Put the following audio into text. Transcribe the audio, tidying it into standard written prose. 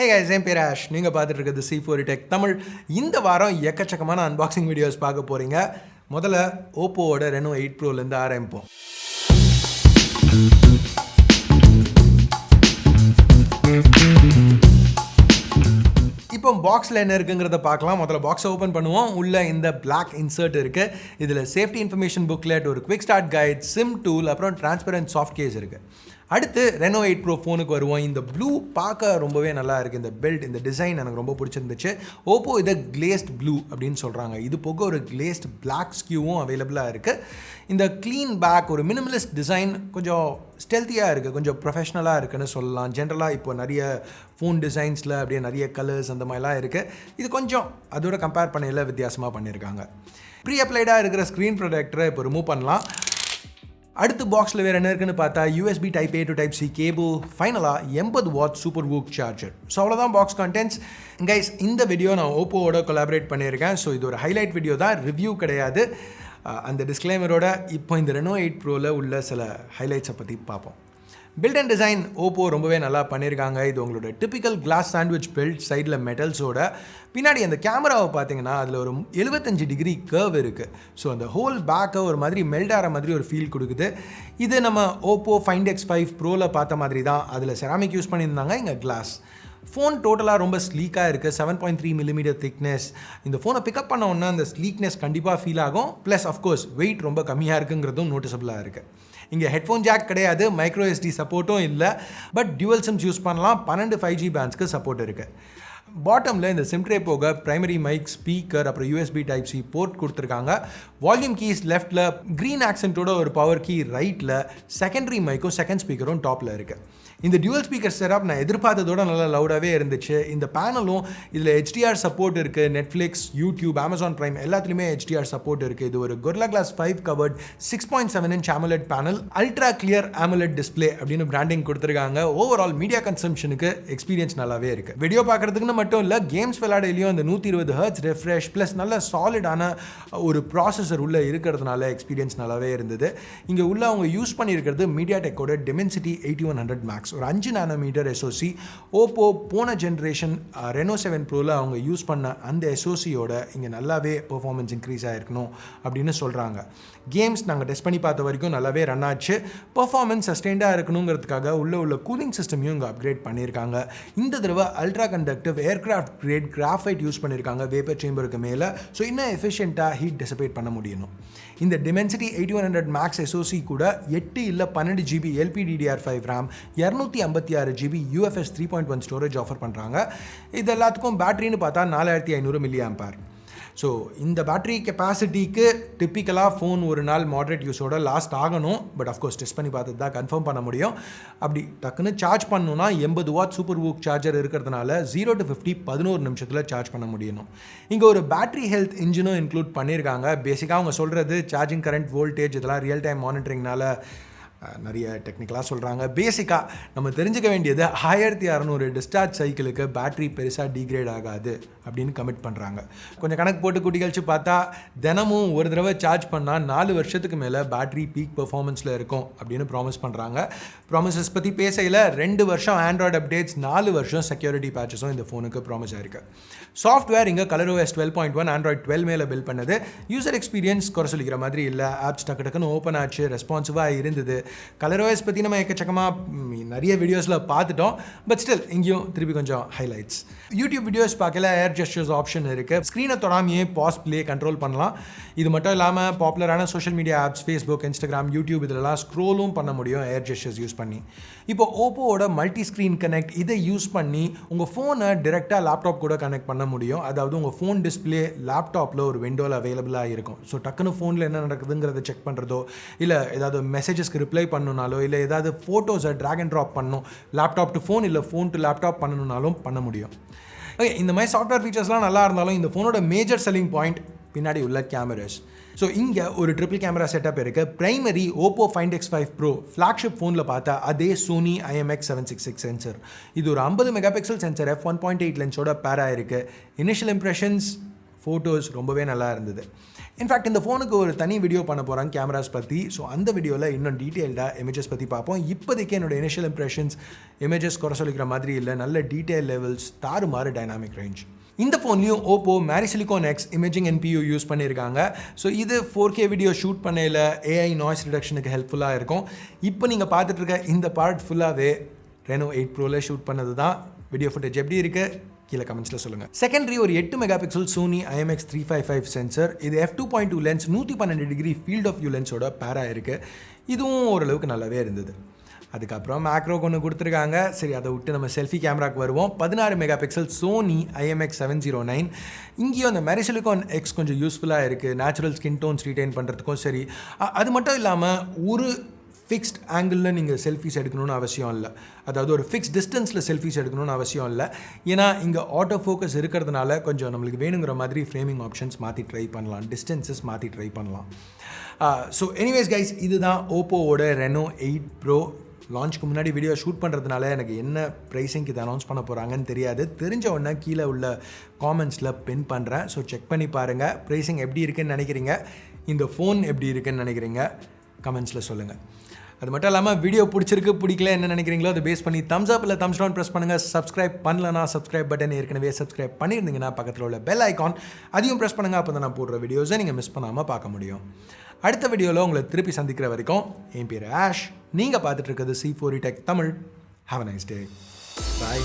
Hey guys, I'm Pirash. நீங்கள் பார்த்துட்டு இருக்கிறது C4 Tech தமிழ். இந்த வாரம் எக்கச்சக்கமான அன்பாக்சிங் வீடியோஸ் பார்க்க போகிறீங்க. முதல்ல ஓப்போவோட Reno 8 Proலேருந்து ஆரம்பிப்போம். இப்போ பாக்ஸில் என்ன இருக்குங்கிறத பார்க்கலாம். முதல்ல பாக்ஸை ஓப்பன் பண்ணுவோம். உள்ளே இந்த பிளாக் இன்சர்ட் இருக்குது. இதில் சேஃப்டி இன்ஃபர்மேஷன் புக்லெட், ஒரு quick start guide, sim tool, அப்புறம் டிரான்ஸ்பரண்ட் சாஃப்ட் கேஸ் இருக்குது. அடுத்து Reno 8 Pro ஃபோனுக்கு வருவோம். இந்த ப்ளூ பார்க்க ரொம்பவே நல்லா இருக்குது. இந்த பெல்ட், இந்த டிசைன் எனக்கு ரொம்ப பிடிச்சிருந்துச்சு. ஓப்போ இதை கிளேஸ்ட் ப்ளூ அப்படின்னு சொல்கிறாங்க. இது போக ஒரு கிளேஸ்ட் பிளாக் ஸ்கியூவும் அவைலபிளாக இருக்குது. இந்த க்ளீன் பேக், ஒரு மினிமலிஸ்ட் டிசைன், கொஞ்சம் ஸ்டெல்த்தியாக இருக்குது, கொஞ்சம் ப்ரொஃபஷ்னலாக இருக்குன்னு சொல்லலாம். ஜென்ரலாக இப்போ நிறைய ஃபோன் டிசைன்ஸில் அப்படியே நிறைய கலர்ஸ் அந்த மாதிரிலாம் இருக்குது. இது கொஞ்சம் அதோட கம்பேர் பண்ணையில் வித்தியாசமாக பண்ணியிருக்காங்க. ப்ரீ அப்ளைடாக இருக்கிற ஸ்க்ரீன் ப்ரொடெக்டரை இப்போ ரிமூவ் பண்ணலாம். அடுத்து பாக்ஸில் வேறு என்ன இருக்குன்னு பார்த்தா USB Type A to Type C cable, ஃபைனலாக 80 வாட் சூப்பர் வூக் சார்ஜர். ஸோ அவ்வளோதான் பாக்ஸ் கண்டென்ட்ஸ். கைஸ், இந்த வீடியோ நான் ஓப்போவோட கொலாபரேட் பண்ணியிருக்கேன். ஸோ இது ஒரு ஹைலைட் வீடியோ தான், ரிவ்யூ கிடையாது. அந்த டிஸ்க்ளைமரோட இப்போ இந்த Reno 8 Proவில் உள்ள சில ஹைலைட்ஸை பற்றி பார்ப்போம். பில்ட் அண்ட் டிசைன் ஓப்போ ரொம்பவே நல்லா பண்ணியிருக்காங்க. இது உங்களோட டிப்பிக்கல் கிளாஸ் சாண்ட்விச் பில்ட், சைடில் மெட்டல்ஸோட. பின்னாடி அந்த கேமராவை பார்த்தீங்கன்னா அதில் ஒரு 75 டிகிரி கர்வ் இருக்குது. ஸோ அந்த ஹோல் பேக்கை ஒரு மாதிரி மெல்ட் ஆகிற மாதிரி ஒரு ஃபீல் கொடுக்குது. இது நம்ம ஓப்போ Find X5 Proவில் பார்த்த மாதிரி தான். அதில் செராமிக் யூஸ் பண்ணியிருந்தாங்க, இங்கே கிளாஸ். ஃபோன் டோட்டலாக ரொம்ப ஸ்லீக்காக இருக்குது. 7.3 mm திக்னஸ். இந்த ஃபோனை பிக்கப் பண்ண உடனே அந்த ஸ்லீக்னஸ் கண்டிப்பாக ஃபீல் ஆகும். ப்ளஸ் அஃப்கோர்ஸ் வெயிட் ரொம்ப கம்மியாக இருக்குங்கிறதும் நோட்டிசபிளாக இருக்குது. இங்கே ஹெட்ஃபோன் ஜாக் கிடையாது, மைக்ரோ SD சப்போர்ட்டும் இல்லை. பட் டியூவல் சிம்ஸ் யூஸ் பண்ணலாம். 12 5G பேண்ட்ஸ்க்கு சப்போர்ட் இருக்குது. பாட்டமில் இந்த சிம் ட்ரே போக பிரைமரி மைக், ஸ்பீக்கர், அப்புறம் USB Type C போர்ட் கொடுத்துருக்காங்க. வால்யூம் கீஸ் லெஃப்ட்டில், க்ரீன் ஆக்சென்ட்டோட ஒரு பவர் கீ ரைட்டில், செகண்டரி மைக்கும் செகண்ட் ஸ்பீக்கரும் டாப்பில் இருக்குது. இந்த டியூவல் ஸ்பீக்கர் செட்டப் நான் எதிர்பார்த்ததோட நல்லா லவுடாகவே இருந்துச்சு. இந்த பேனலும் இதில் HDR சப்போர்ட் இருக்குது. நெட்ஃப்ளிக்ஸ், யூடியூப், Amazon Prime எல்லாத்துலேயுமே HDR சப்போர்ட் இருக்குது. இது ஒரு Gorilla Glass 5 covered 6.7 inch AMOLED panel, ultra clear AMOLED display அப்படின்னு பிராண்டிங் கொடுத்துருக்காங்க. ஓவரால் மீடியா கன்சம்ஷனுக்கு எக்ஸ்பீரியன்ஸ் நல்லாவே இருக்குது. வீடியோ பார்க்குறதுக்குன்னு மட்டும் இல்லை, கேம்ஸ் விளையாடையிலையும் அந்த 120 Hz ரெஃப்ரெஷ் ப்ளஸ் நல்ல சாலிடான ஒரு ப்ராசஸர் உள்ளே இருக்கிறதுனால எக்ஸ்பீரியன்ஸ் நல்லாவே இருந்தது. இங்கே உள்ள அவங்க யூஸ் பண்ணியிருக்கிறது மீடியாடெக்கோட Dimensity 8100 Max, ஒரு 5 nm SoC. ஓப்போ போன ஜென்ரேஷன் Reno 7 Proவில் அவங்க யூஸ் பண்ண அந்த SoCயோட இங்கே நல்லாவே பெர்ஃபார்மன்ஸ் இன்க்ரீஸ் ஆகிருக்கணும் அப்படின்னு சொல்கிறாங்க. கேம்ஸ் நாங்கள் டெஸ்ட் பண்ணி பார்த்த வரைக்கும் நல்லாவே ரன் ஆச்சு. பெர்ஃபார்மன்ஸ் சஸ்டெயின்டாக இருக்கணுங்கிறதுக்காக உள்ள கூலிங் சிஸ்டமையும் இங்கே அப்கிரேட் பண்ணியிருக்காங்க. இந்த தடவை ultra conductive aircraft grade graphite use பண்ணியிருக்காங்க வேப்பர் சேம்பருக்கு மேலே. ஸோ இன்னும் எஃபிஷியண்ட்டாக ஹீட் டிசிபேட் பண்ண முடியணும். இந்த Dimensity 8100 Max SoC கூட 8 இல்லை 12 GB LPDDR5 RAM, 256 GB UFS 3.1 storage offer பண்ணுறாங்க. இது எல்லாத்துக்கும் பேட்டரின்னு பார்த்தா 4500 mAh. ஸோ இந்த பேட்டரி கெப்பாசிட்டிக்கு டிப்பிக்கலாக ஃபோன் ஒரு நாள் மாடரேட் யூஸோட லாஸ்ட் ஆகணும். பட் அஃப்கோர்ஸ் டெஸ்ட் பண்ணி பார்த்து தான் கன்ஃபார்ம் பண்ண முடியும். அப்படி டக்குன்னு சார்ஜ் பண்ணணும்னா 80 வாட் சூப்பர் வூக் சார்ஜர் இருக்கிறதுனால 0 to 50 11 நிமிஷத்தில் சார்ஜ் பண்ண முடியணும். இங்கே ஒரு பேட்டரி ஹெல்த் இன்ஜினும் இன்க்ளூட் பண்ணியிருக்காங்க. பேசிக்காக அவங்க சொல்கிறது சார்ஜிங் கரண்ட், வோல்டேஜ் இதெல்லாம் ரியல் டைம் மானிட்டரிங்னால நிறைய டெக்னிக்கலாக சொல்கிறாங்க. பேசிக்காக நம்ம தெரிஞ்சுக்க வேண்டியது 1600 டிஸ்சார்ஜ் சைக்கிளுக்கு பேட்டரி பெருசாக டீக்ரேட் ஆகாது அப்படின்னு கமிட் பண்ணுறாங்க. கொஞ்சம் கணக்கு போட்டு கூட்டி கழிச்சு பார்த்தா தினமும் ஒரு தடவை சார்ஜ் பண்ணால் 4 வருஷத்துக்கு மேலே பேட்டரி பீக் பெர்ஃபார்மன்ஸில் இருக்கும் அப்படின்னு ப்ராமிஸ் பண்ணுறாங்க. ப்ராமிசஸ் பற்றி பேசையில் 2 வருஷம் ஆண்ட்ராய்டு அப்டேட்ஸ், 4 வருஷம் செக்யூரிட்டி பேட்சஸும் இந்த ஃபோனுக்கு ப்ராமிஸ் ஆயிருக்கு. சாஃப்ட்வேர் இங்கே ColorOS 12.1 ஆண்ட்ராய்டு 12 மேலே பில்ட் பண்ணது. யூசர் எக்ஸ்பீரியன்ஸ் குறை சொல்லிக்கிற மாதிரி இல்லை. ஆப்ஸ் டக்குன்னு ஓப்பன் ஆச்சு, ரெஸ்பான்சிவாக இருந்தது. ColorOS பற்றி நம்ம எக்கச்சக்கமாக நிறைய வீடியோஸில் பார்த்துட்டோம். பட் ஸ்டில் இங்கேயும் திருப்பி கொஞ்சம் ஹைலைட்ஸ். யூடியூப் வீடியோஸ் பார்க்கல ஏர் ஜெஸ்டர்ஸ் ஆப்ஷன் இருக்குது. ஸ்க்ரீனை தொடாமையே பாஸ் ப்ளே கண்ட்ரோல் பண்ணலாம். இது மட்டும் இல்லாமல் பாப்புலரான social media apps Facebook, Instagram, YouTube இதெல்லாம் ஸ்க்ரோலும் பண்ண முடியும் ஏர் ஜெஸ்டர்ஸ் யூஸ் பண்ணி. இப்போ ஓப்போவோட மல்டி ஸ்க்ரீன் கனெக்ட் இதை யூஸ் பண்ணி உங்கள் ஃபோனை டிரெக்டாக லேப்டாப் கூட கனெக்ட் பண்ண முடியும். அதாவது உங்கள் ஃபோன் டிஸ்பிளே லேப்டாப்பில் ஒரு விண்டோவில் அவைலபிளாக இருக்கும். ஸோ டக்குன்னு ஃபோனில் என்ன நடக்குதுங்கிறத செக் பண்ணுறதோ, இல்லை ஏதாவது மெசேஜஸ்க்கு ரிப்ளை பண்ணணுனாலோ, இல்லை ஏதாவது ஃபோட்டோஸை ட்ராக் அண்ட் ட்ராப் பண்ணணும், லேப்டாப் டு ஃபோன் இல்லை ஃபோன் டு லேப்டாப் பண்ணணுனாலும் பண்ண முடியும். ஓகே, இந்த மாதிரி சாஃப்ட்வேர் ஃபீச்சர்ஸ்லாம் நல்லா இருந்தாலும் இந்த ஃபோனோட மேஜர் செல்லிங் பாயிண்ட் பின்னாடி உள்ள கேமராஸ். ஸோ இங்கே ஒரு ட்ரிபிள் கேமரா செட்டப் இருக்குது. Primary Oppo Find X5 Pro flagship ஃபோனில் பார்த்தா அதே சோனி IMX766 சென்சர். இது ஒரு 50 மெகாபிக்சல் சென்சர் f1.8 லென்ஸோட பேரா இருக்குது. இனிஷியல் இம்ப்ரெஷன்ஸ் ஃபோட்டோஸ் ரொம்பவே நல்லா இருந்தது. இன்ஃபேக்ட் இந்த ஃபோனுக்கு ஒரு தனி வீடியோ பண்ண போகிறாங்க கேமராஸ் பற்றி. ஸோ அந்த வீடியோவில் இன்னும் டீட்டெயில்டாக இமேஜஸ் பற்றி பார்ப்போம். இப்போதைக்கு என்னோட இனிஷியல் இம்ப்ரெஷன்ஸ் இமேஜஸ் குறை சொல்லிக்கிற மாதிரி இல்லை, நல்ல டீட்டெயில் லெவல்ஸ், தாறுமாறு டைனாமிக் ரேஞ்ச். இந்த ஃபோன்லையும் OPPO Silicon X imaging NPU use பண்ணியிருக்காங்க. ஸோ இது 4K வீடியோ ஷூட் பண்ணையில் AI நாய்ஸ் ரிடக்ஷனுக்கு ஹெல்ப்ஃபுல்லாக இருக்கும். இப்போ நீங்கள் பார்த்துட்டு இருக்க இந்த பார்ட் ஃபுல்லாகவே Reno8 Proவில் ஷூட் பண்ணது தான். வீடியோ ஃபுட்டேஜ் எப்படி இருக்குது கீழே கமெண்ட்ஸில் சொல்லுங்கள். செகண்டரி ஒரு 8 மெகாபிக்சல் Sony IMX355 சென்சர். இது f2.2 lens 112 degree field of view லென்ஸோட பேரா இருக்குது. இதுவும் ஓரளவுக்கு நல்லாவே இருந்தது. அதுக்கப்புறம் மேக்ரோ ஒன்று கொடுத்துருக்காங்க. சரி, அதை விட்டு நம்ம செல்ஃபி கேமராக்கு வருவோம். 16 மெகாபிக்சல் Sony IMX709. இங்கேயும் அந்த Silicon X கொஞ்சம் யூஸ்ஃபுல்லாக இருக்குது, நேச்சுரல் ஸ்கின் டோன்ஸ் ரீட்டைன் பண்ணுறதுக்கும். சரி, அது மட்டும் இல்லாமல் ஒரு ஃபிக்ஸ்ட் ஆங்கிளில் நீங்கள் செல்ஃபிஸ் எடுக்கணும்னு அவசியம் இல்லை. அதாவது ஒரு ஃபிக்ஸ்ட் டிஸ்டன்ஸில் செல்ஃபிஸ் எடுக்கணும்னு அவசியம் இல்லை. ஏன்னா இங்கே ஆட்டோ ஃபோக்கஸ் இருக்கிறதுனால கொஞ்சம் நம்மளுக்கு வேணுங்கிற மாதிரி ஃப்ரேமிங் ஆப்ஷன்ஸ் மாற்றி ட்ரை பண்ணலாம், டிஸ்டன்சஸ் மாற்றி ட்ரை பண்ணலாம். ஸோ எனிவேஸ் கைஸ், இதுதான் ஓப்போவோட Reno8 Pro. லான்ச்சுக்கு முன்னாடி வீடியோ ஷூட் பண்ணுறதுனால எனக்கு என்ன ப்ரைஸிங்க்கு இதை அனௌன்ஸ் பண்ண போகிறாங்கன்னு தெரியாது. தெரிஞ்ச உடனே கீழே உள்ள காமெண்ட்ஸில் பின் பண்ணுறேன். ஸோ செக் பண்ணி பாருங்கள். ப்ரைஸிங் எப்படி இருக்குன்னு நினைக்கிறீங்க, இந்த ஃபோன் எப்படி இருக்குன்னு நினைக்கிறீங்க, கமெண்ட்ஸில் சொல்லுங்கள். அது மட்டும் இல்லாமல் வீடியோ பிடிச்சிருக்கு பிடிக்கல என்ன நினைக்கிறீங்களோ அதை பேஸ் பண்ணி தம்ஸ் அப் இல்லை தம்ஸ் டவுன் ப்ரெஸ் பண்ணுங்கள். சப்ஸ்கிரைப் பண்ணலனா சப்ஸ்கிரைப் பட்டன் ஏற்கனவே சப்ஸ்கிரைப் பண்ணியிருந்தீங்கன்னா பக்கத்தில் உள்ள பெல் ஐக்கான் அதையும் ப்ரெஸ் பண்ணுங்கள். அப்போ தான் நான் போடுற வீடியோஸை நீங்கள் மிஸ் பண்ணாமல் பார்க்க முடியும். அடுத்த வீடியோவில் உங்களை திருப்பி சந்திக்கிற வரைக்கும் என் பேர் ஆஷ். நீங்கள் பார்த்துட்டு இருக்கிறது C4E Tech Tamil. Have a nice day. Bye.